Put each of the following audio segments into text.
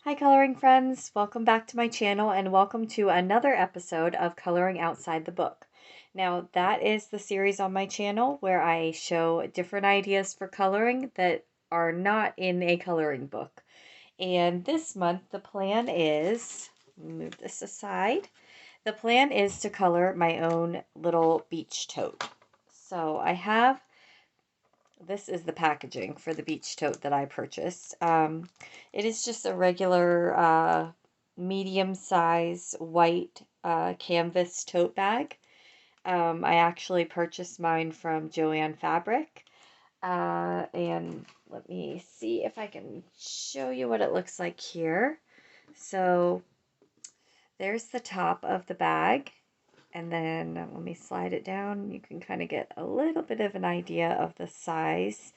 Hi coloring friends, welcome back to my channel and welcome to another episode of Coloring Outside the Book. Now that is the series on my channel where I show different ideas for coloring that are not in a coloring book. And this month the plan is, move this aside, the plan is to color my own little beach tote. So I have this is the packaging for the beach tote that I purchased. It is just a regular medium size white canvas tote bag. I actually purchased mine from Joann Fabric. And let me see if I can show you what it looks like here. So there's the top of the bag. And then let me slide it down. You can kind of get a little bit of an idea of the size.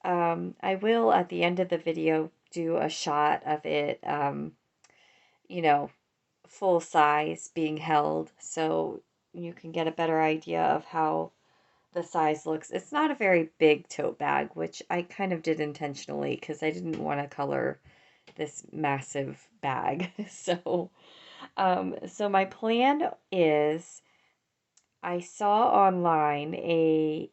I will, at the end of the video, do a shot of it, you know, full size being held so you can get a better idea of how the size looks. It's not a very big tote bag, which I kind of did intentionally because I didn't want to color this massive bag. So my plan is I saw online a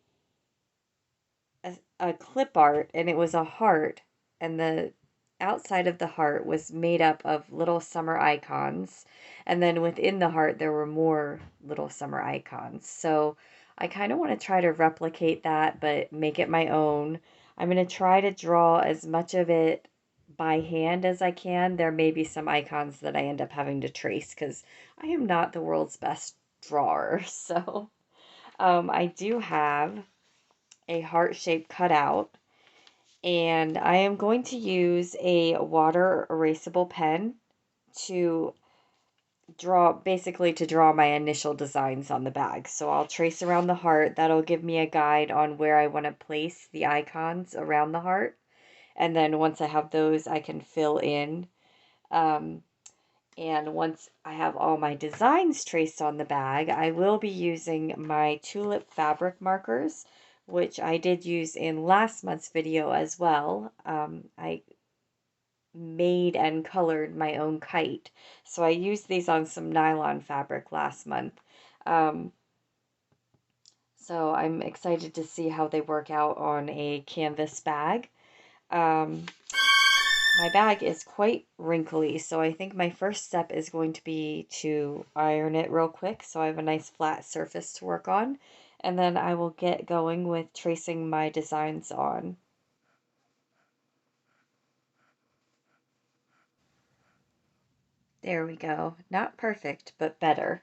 clip art, and it was a heart, and the outside of the heart was made up of little summer icons, and then within the heart there were more little summer icons. So I kind of want to try to replicate that but make it my own. I'm going to try to draw as much of it by hand as I can. There may be some icons that I end up having to trace because I am not the world's best drawer. So I do have a heart-shaped cutout, and I am going to use a water erasable pen to basically to draw my initial designs on the bag. So I'll trace around the heart. That'll give me a guide on where I want to place the icons around the heart. And then once I have those, I can fill in. And once I have all my designs traced on the bag, I will be using my Tulip fabric markers, which I did use in last month's video as well. I made and colored my own kite. So I used these on some nylon fabric last month. Um, so I'm excited to see how they work out on a canvas bag. My bag is quite wrinkly, so I think my first step is going to be to iron it real quick so I have a nice flat surface to work on, and then I will get going with tracing my designs on. There we go. Not perfect, but better.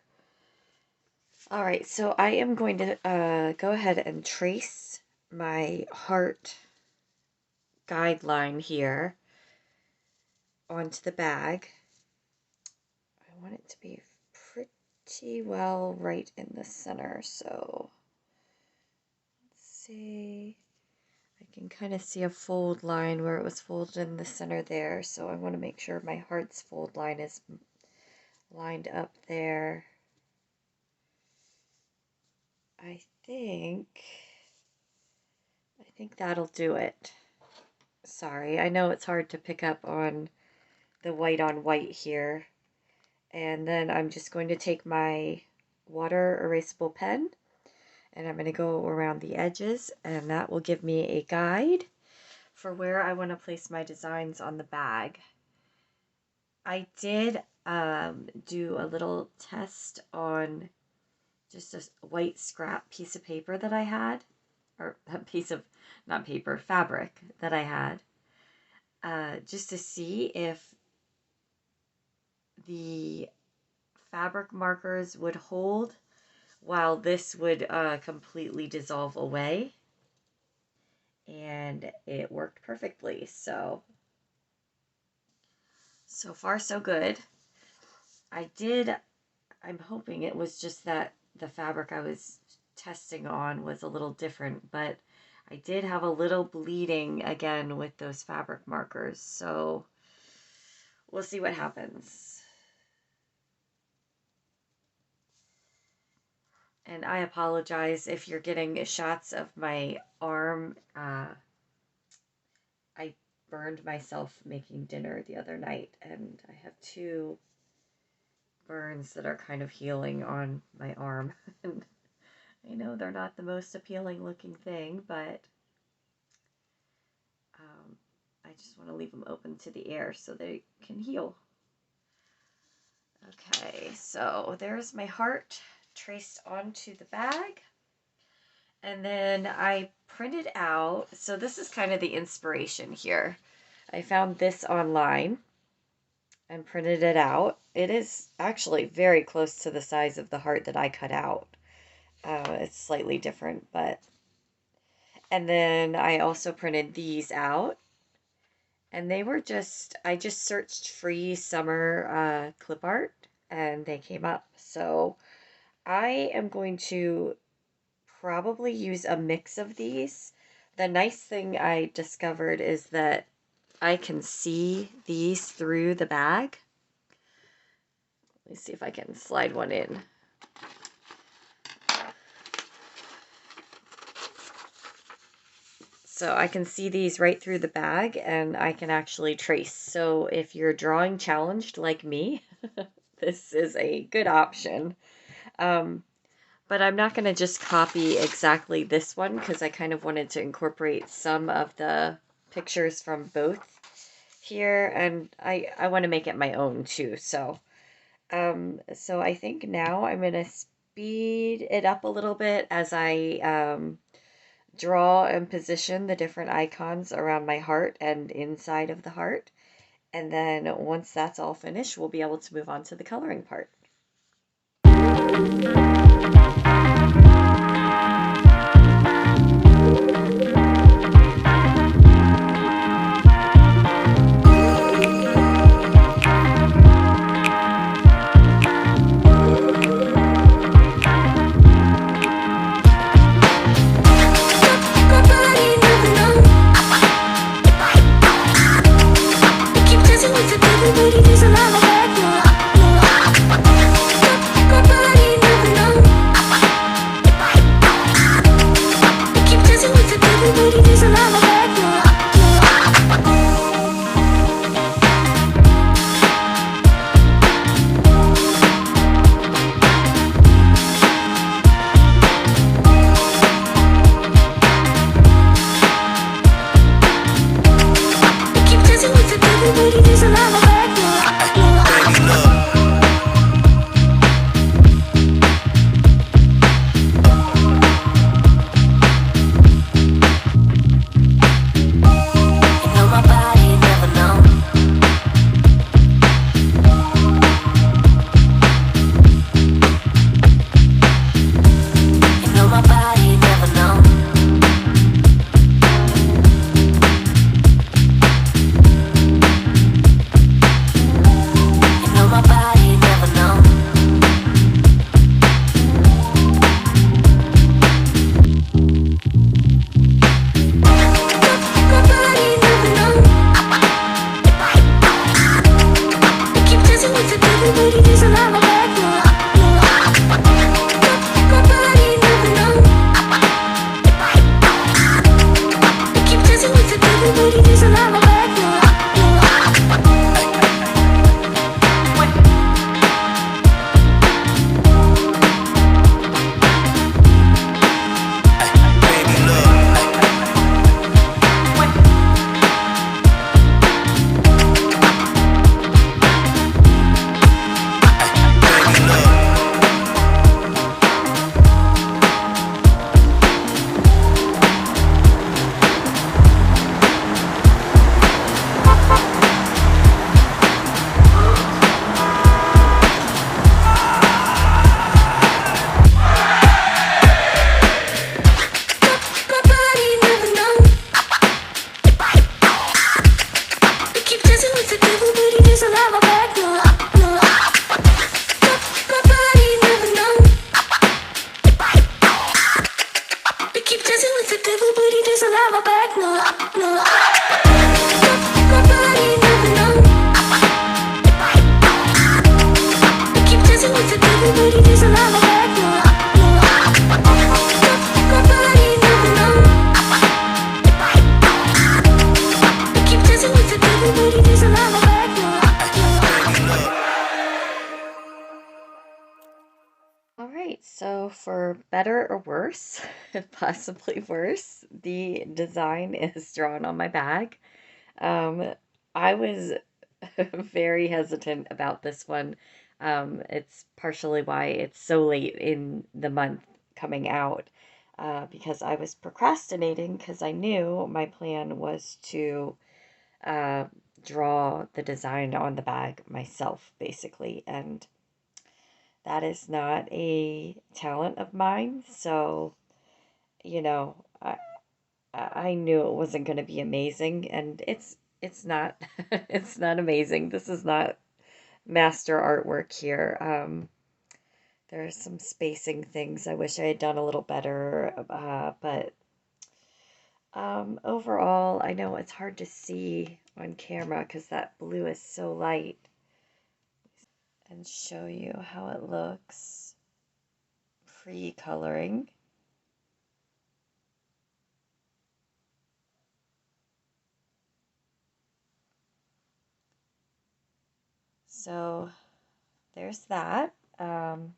All right, so I am going to go ahead and trace my heart guideline here onto the bag. I want it to be pretty well right in the center, so let's see. I can kind of see a fold line where it was folded in the center there, so I want to make sure my heart's fold line is lined up there. I think that'll do it. Sorry, I know it's hard to pick up on the white on white here. And then I'm just going to take my water erasable pen and I'm going to go around the edges, and that will give me a guide for where I want to place my designs on the bag. I did do a little test on just a white scrap piece of paper that I had, or a piece of, not paper, fabric that I had, just to see if the fabric markers would hold while this would completely dissolve away. And it worked perfectly. So far so good. I'm hoping it was just that the fabric I was testing on was a little different, but I did have a little bleeding again with those fabric markers. So we'll see what happens. And I apologize if you're getting shots of my arm. I burned myself making dinner the other night, and I have 2 burns that are kind of healing on my arm. And I know they're not the most appealing looking thing, but I just want to leave them open to the air so they can heal. Okay, so there's my heart traced onto the bag. And then I printed out, so this is kind of the inspiration here. I found this online and printed it out. It is actually very close to the size of the heart that I cut out. It's slightly different, but... And then I also printed these out. And they were I just searched free summer clip art, and they came up. So I am going to probably use a mix of these. The nice thing I discovered is that I can see these through the bag. Let me see if I can slide one in. So I can see these right through the bag, and I can actually trace. So if you're drawing challenged like me, this is a good option. But I'm not going to just copy exactly this one because I kind of wanted to incorporate some of the pictures from both here, and I want to make it my own too. So I think now I'm going to speed it up a little bit as I draw and position the different icons around my heart and inside of the heart. And then once that's all finished, we'll be able to move on to the coloring part. So for better or worse, possibly worse, the design is drawn on my bag. Um, I was very hesitant about this one. It's partially why it's so late in the month coming out, because I was procrastinating because I knew my plan was to uh, draw the design on the bag myself, basically, and that is not a talent of mine. So, you know, I knew it wasn't going to be amazing, and it's not it's not amazing. This is not master artwork here. There are some spacing things I wish I had done a little better, but overall, I know it's hard to see on camera because that blue is so light, and show you how it looks pre-coloring. So there's that. And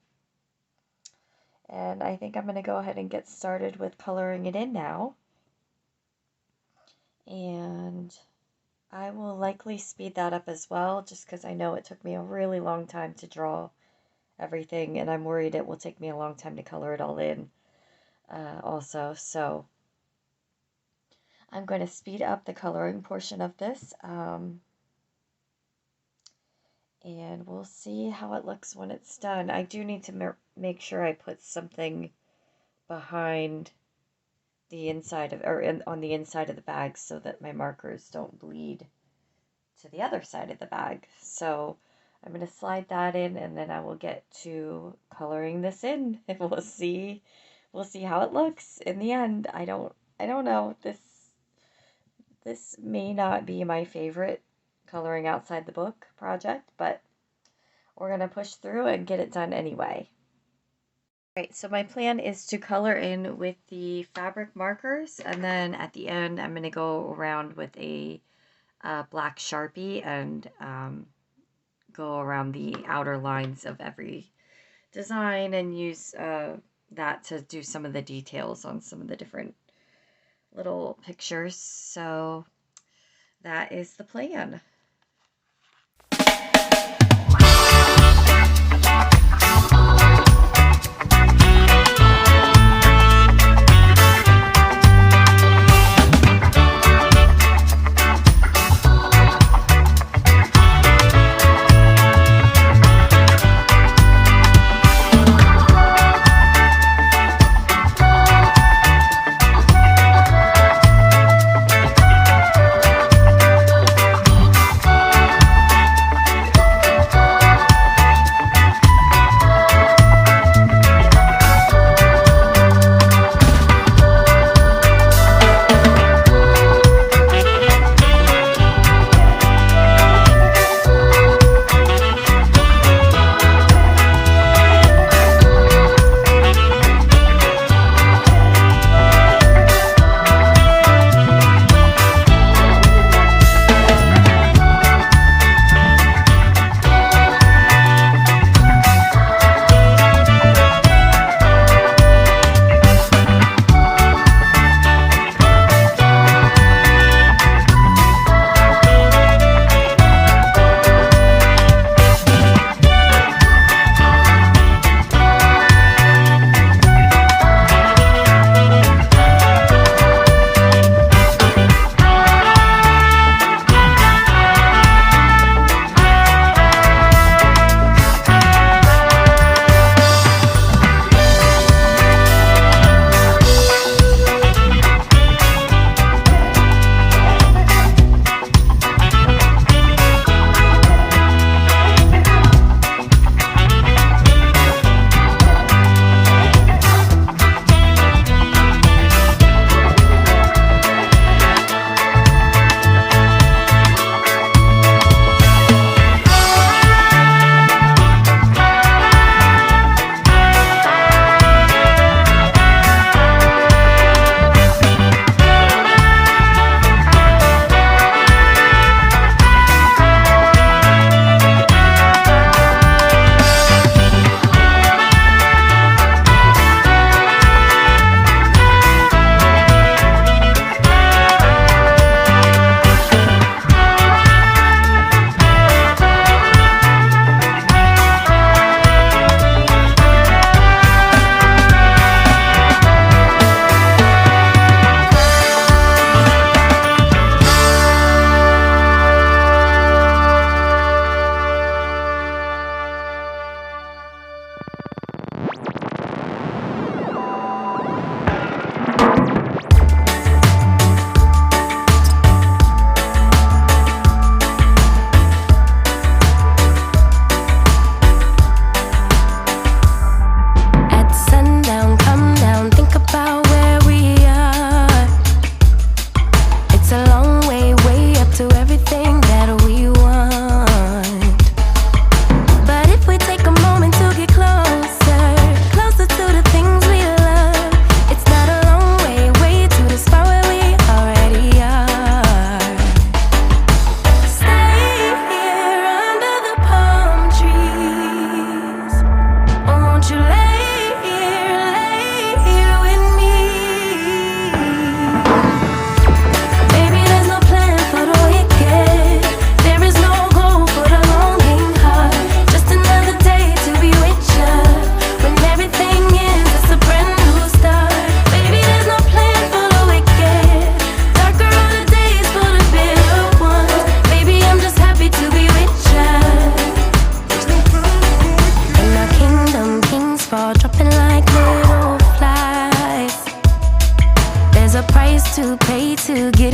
I think I'm going to go ahead and get started with coloring it in now. And I will likely speed that up as well, just because I know it took me a really long time to draw everything, and I'm worried it will take me a long time to color it all in also. So I'm going to speed up the coloring portion of this, and we'll see how it looks when it's done. I do need to make sure I put something behind the inside of, on the inside of the bag, so that my markers don't bleed to the other side of the bag. So I'm going to slide that in, and then I will get to coloring this in, and we'll see how it looks in the end. I don't know. This may not be my favorite coloring outside the book project, but we're going to push through and get it done anyway. Right, so my plan is to color in with the fabric markers, and then at the end I'm going to go around with a black Sharpie and go around the outer lines of every design and use that to do some of the details on some of the different little pictures. So that is the plan.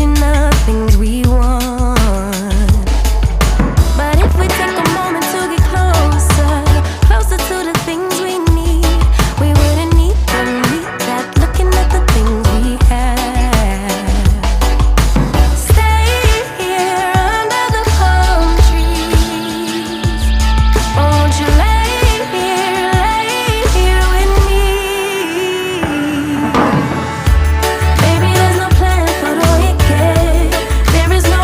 chasing the things we want. But if we take a moment to get closer, closer to the things we need, we wouldn't need that, looking at the things we have. Stay here under the palm trees. Won't you lay here with me? Baby, there's no plan for the wicked. There is no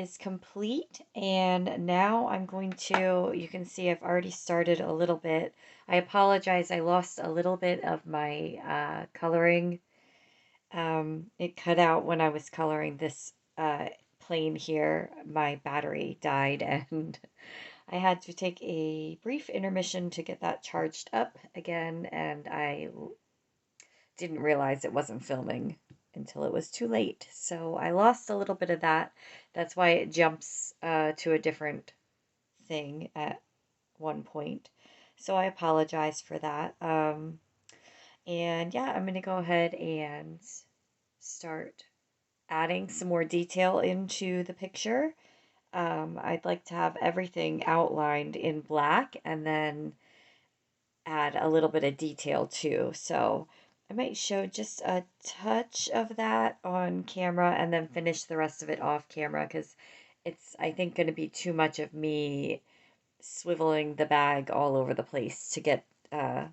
is complete, and now I'm going to, you can see I've already started a little bit. I apologize, I lost a little bit of my coloring. It cut out when I was coloring this plane here. My battery died, and I had to take a brief intermission to get that charged up again, and I didn't realize it wasn't filming until it was too late. So I lost a little bit of that. That's why it jumps to a different thing at one point. So I apologize for that. And yeah, I'm going to go ahead and start adding some more detail into the picture. I'd like to have everything outlined in black and then add a little bit of detail too. So I might show just a touch of that on camera and then finish the rest of it off camera because it's, I think, going to be too much of me swiveling the bag all over the place to get the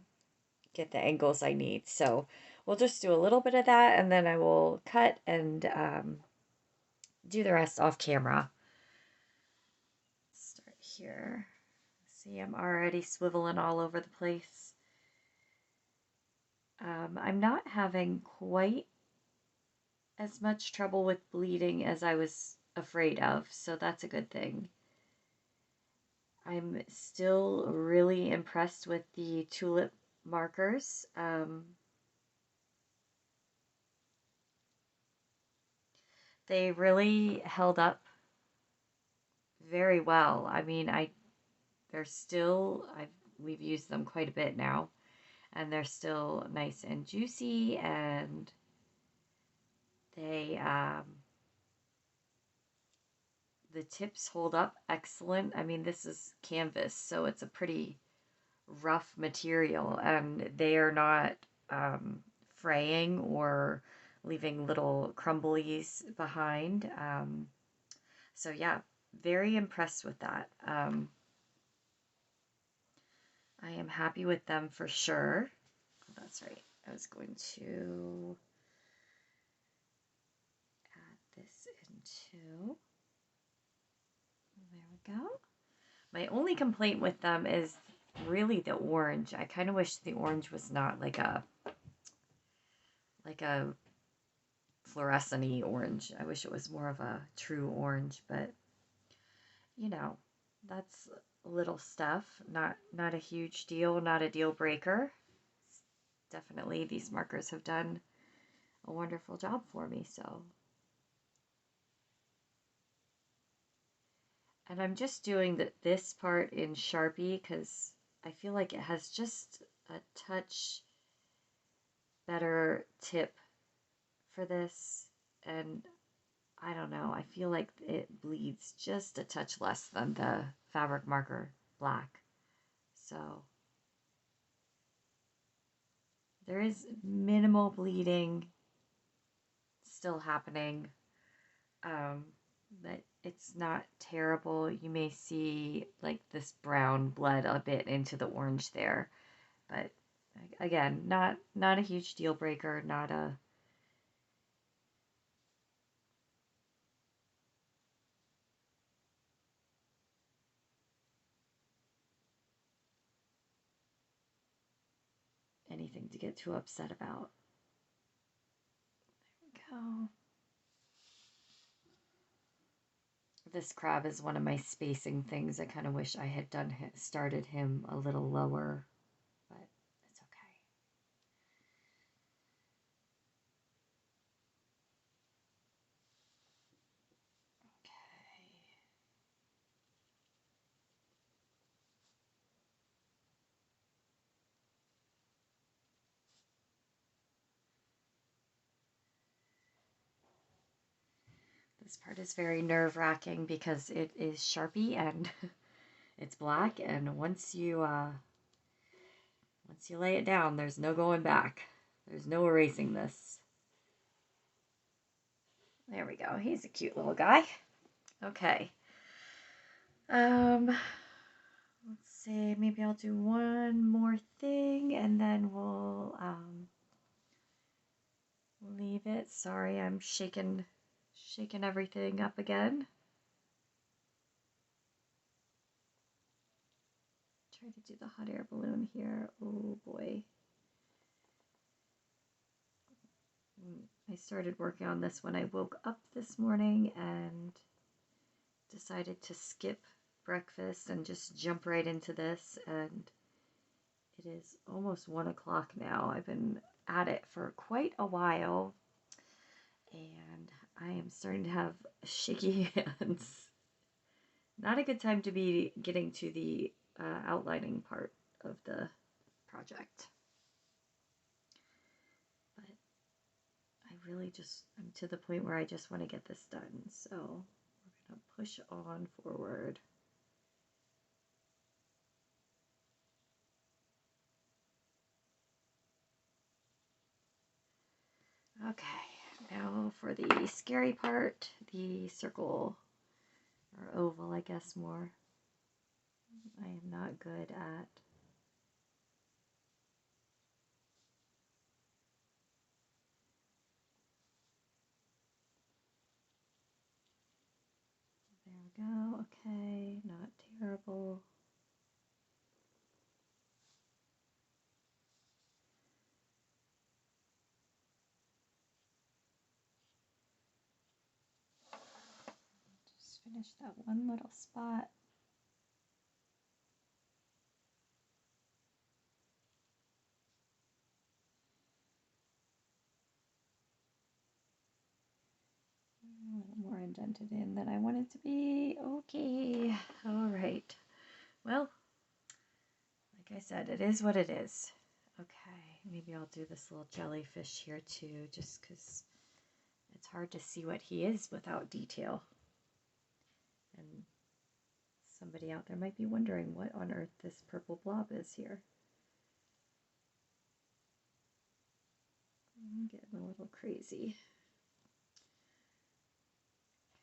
angles I need. So we'll just do a little bit of that and then I will cut and do the rest off camera. Start here. See, I'm already swiveling all over the place. I'm not having quite as much trouble with bleeding as I was afraid of, so that's a good thing. I'm still really impressed with the Tulip markers. They really held up very well. I mean, they're still, we've used them quite a bit now, and they're still nice and juicy, and they the tips hold up excellent. I mean, this is canvas, so it's a pretty rough material, and they are not fraying or leaving little crumblies behind. So yeah, very impressed with that. I am happy with them for sure. That's right. I was going to add this into, there we go. My only complaint with them is really the orange. I kind of wish the orange was not like a fluorescent-y orange. I wish it was more of a true orange, but you know, that's little stuff. Not a huge deal, not a deal breaker. Definitely these markers have done a wonderful job for me, so. And I'm just doing this part in Sharpie because I feel like it has just a touch better tip for this, and I don't know, I feel like it bleeds just a touch less than the fabric marker black. So there is minimal bleeding still happening, but it's not terrible. You may see like this brown bled a bit into the orange there, but again, not a huge deal breaker, not a anything to get too upset about. There we go. This crab is one of my spacing things. I kind of wish I had started him a little lower, but it's okay. Okay. This part is very nerve-wracking because it is Sharpie and it's black, and once you lay it down, there's no going back. There's no erasing this. There we go. He's a cute little guy. Okay. Let's see. Maybe I'll do one more thing, and then we'll leave it. Sorry, I'm shaking everything up again. try to do the hot air balloon here. Oh boy. I started working on this when I woke up this morning and decided to skip breakfast and just jump right into this, and it is almost 1 o'clock now. I've been at it for quite a while and I am starting to have shaky hands. Not a good time to be getting to the outlining part of the project. But I really I'm to the point where I just want to get this done. So we're going to push on forward. Okay, now for the scary part, the circle, or oval, I guess more. I am not good at there we go. Okay, not terrible. Just finish that one little spot. A little more indented in than I want it to be. Okay, all right. Well, like I said, it is what it is. Okay, maybe I'll do this little jellyfish here too, just because it's hard to see what he is without detail. And somebody out there might be wondering what on earth this purple blob is here. I'm getting a little crazy.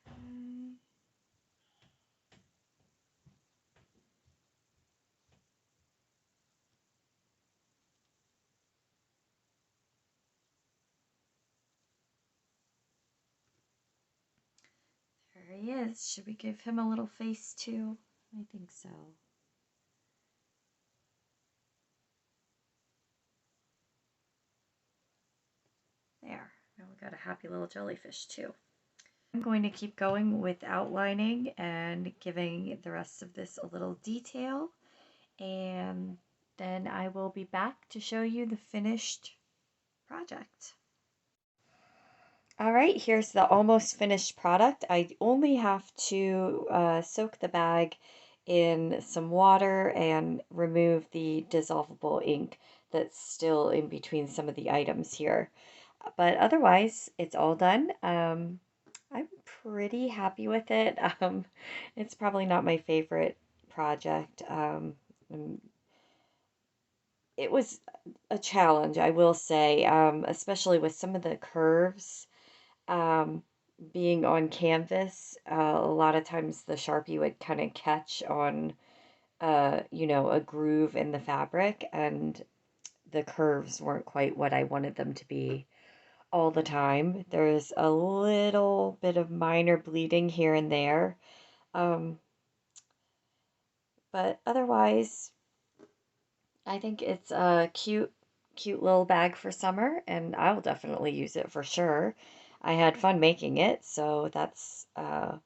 Okay. There he is. Should we give him a little face too? I think so. There. Now we got a happy little jellyfish too. I'm going to keep going with outlining and giving the rest of this a little detail, and then I will be back to show you the finished project. All right, here's the almost finished product. I only have to soak the bag in some water and remove the dissolvable ink that's still in between some of the items here. But otherwise, it's all done. I'm pretty happy with it. It's probably not my favorite project. It was a challenge, I will say, especially with some of the curves um, being on canvas. A lot of times the Sharpie would kind of catch on, a groove in the fabric, and the curves weren't quite what I wanted them to be all the time. There's a little bit of minor bleeding here and there. Um, but otherwise, I think it's a cute little bag for summer, and I'll definitely use it for sure. I had fun making it, so that's the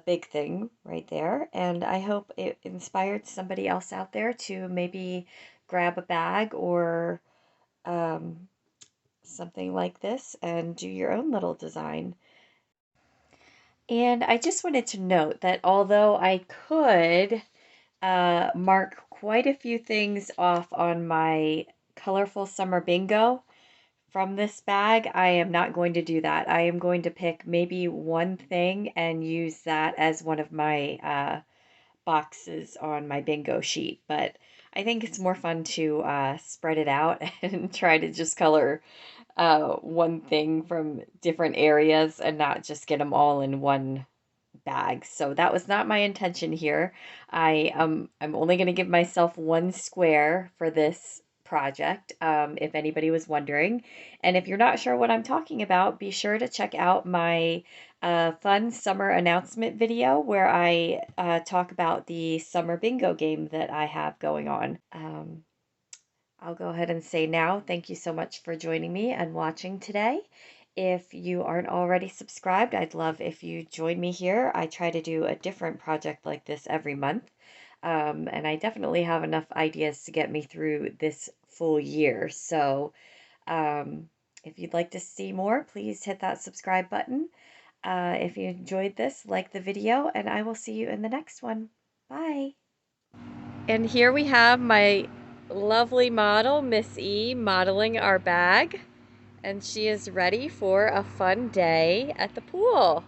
big thing right there. And I hope it inspired somebody else out there to maybe grab a bag or um, something like this and do your own little design. And I just wanted to note that although I could mark quite a few things off on my colorful summer bingo from this bag, I am not going to do that. I am going to pick maybe one thing and use that as one of my boxes on my bingo sheet. But I think it's more fun to spread it out and try to just color one thing from different areas and not just get them all in one bag. So that was not my intention here. I'm only going to give myself one square for this project, if anybody was wondering. And if you're not sure what I'm talking about, be sure to check out my a fun summer announcement video where I talk about the summer bingo game that I have going on. I'll go ahead and say now, thank you so much for joining me and watching today. If you aren't already subscribed, I'd love if you join me here. I try to do a different project like this every month. And I definitely have enough ideas to get me through this full year. So if you'd like to see more, please hit that subscribe button. If you enjoyed this, like the video, and I will see you in the next one. Bye. And here we have my lovely model, Miss E, modeling our bag. And she is ready for a fun day at the pool.